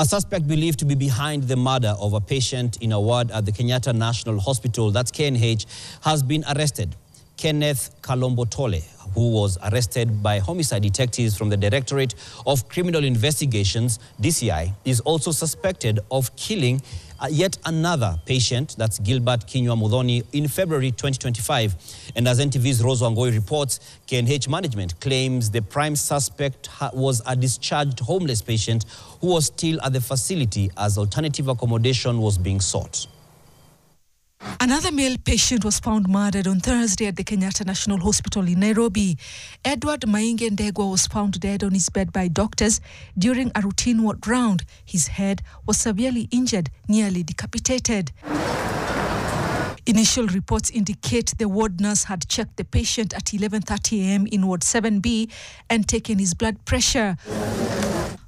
A suspect believed to be behind the murder of a patient in a ward at the Kenyatta National Hospital, that's KNH, has been arrested. Kenneth Kalombotole, who was arrested by homicide detectives from the Directorate of Criminal Investigations, DCI, is also suspected of killing yet another patient, that's Gilbert Kinyua Muthoni, in February 2025. And as NTV's Rose Wangoi reports, KNH management claims the prime suspect was a discharged homeless patient who was still at the facility as alternative accommodation was being sought. Another male patient was found murdered on Thursday at the Kenyatta National Hospital in Nairobi. Edward Mainge Ndegwa was found dead on his bed by doctors during a routine ward round. His head was severely injured, nearly decapitated. Initial reports indicate the ward nurse had checked the patient at 11:30 a.m. in Ward 7B and taken his blood pressure.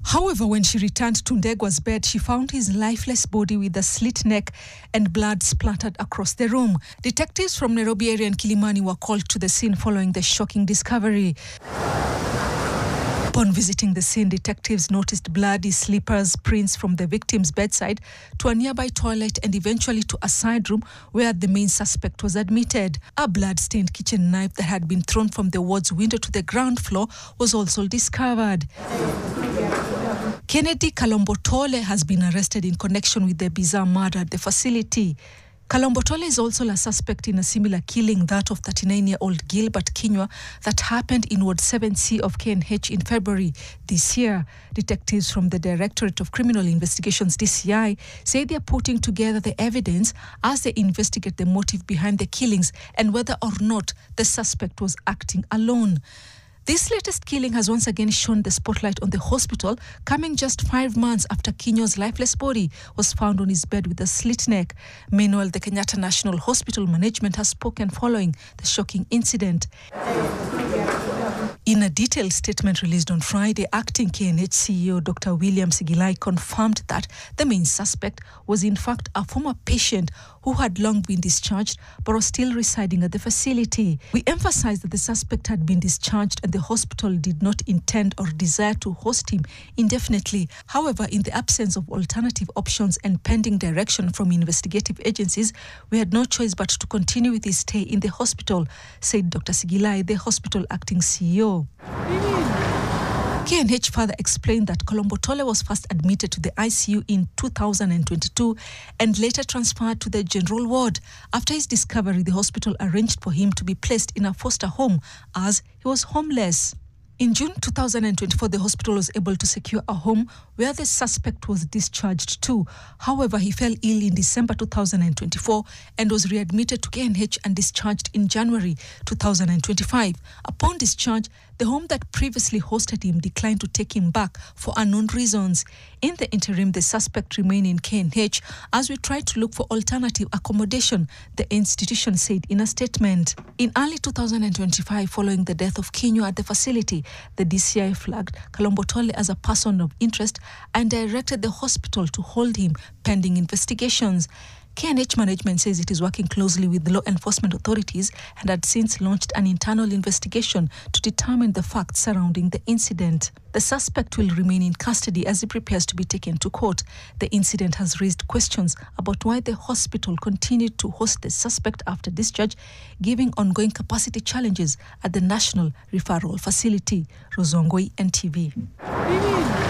However, when she returned to Ndegwa's bed, she found his lifeless body with a slit neck and blood splattered across the room. Detectives from Nairobi area and Kilimani were called to the scene following the shocking discovery. Upon visiting the scene, detectives noticed bloody slippers prints from the victim's bedside to a nearby toilet and eventually to a side room where the main suspect was admitted. A blood-stained kitchen knife that had been thrown from the ward's window to the ground floor was also discovered. Kennedy Kalombotole has been arrested in connection with the bizarre murder at the facility. Kalombotole is also a suspect in a similar killing, that of 39-year-old Gilbert Kinyua, that happened in Ward 7C of KNH in February this year. Detectives from the Directorate of Criminal Investigations, DCI, say they are putting together the evidence as they investigate the motive behind the killings and whether or not the suspect was acting alone. This latest killing has once again shone the spotlight on the hospital, coming just 5 months after Kinyua's lifeless body was found on his bed with a slit neck. Meanwhile, the Kenyatta National Hospital management has spoken following the shocking incident. In a detailed statement released on Friday, acting KNH CEO Dr. William Sigilai confirmed that the main suspect was in fact a former patient who had long been discharged but was still residing at the facility. We emphasize that the suspect had been discharged and the hospital did not intend or desire to host him indefinitely. However, in the absence of alternative options and pending direction from investigative agencies, we had no choice but to continue with his stay in the hospital, said Dr. Sigilai, the hospital acting CEO. KNH further explained that Kalombotole was first admitted to the ICU in 2022 and later transferred to the general ward. After his discovery, the hospital arranged for him to be placed in a foster home as he was homeless. In June 2024, the hospital was able to secure a home where the suspect was discharged to. However, he fell ill in December 2024 and was readmitted to KNH and discharged in January 2025. Upon discharge, the home that previously hosted him declined to take him back for unknown reasons. In the interim, the suspect remained in KNH as we tried to look for alternative accommodation, the institution said in a statement. In early 2025, following the death of Kinyua at the facility, the DCI flagged Kalombotole as a person of interest and directed the hospital to hold him pending investigations. KNH management says it is working closely with law enforcement authorities and had since launched an internal investigation to determine the facts surrounding the incident. The suspect will remain in custody as he prepares to be taken to court. The incident has raised questions about why the hospital continued to host the suspect after discharge, giving ongoing capacity challenges at the National Referral Facility. Rose Wangoi, NTV.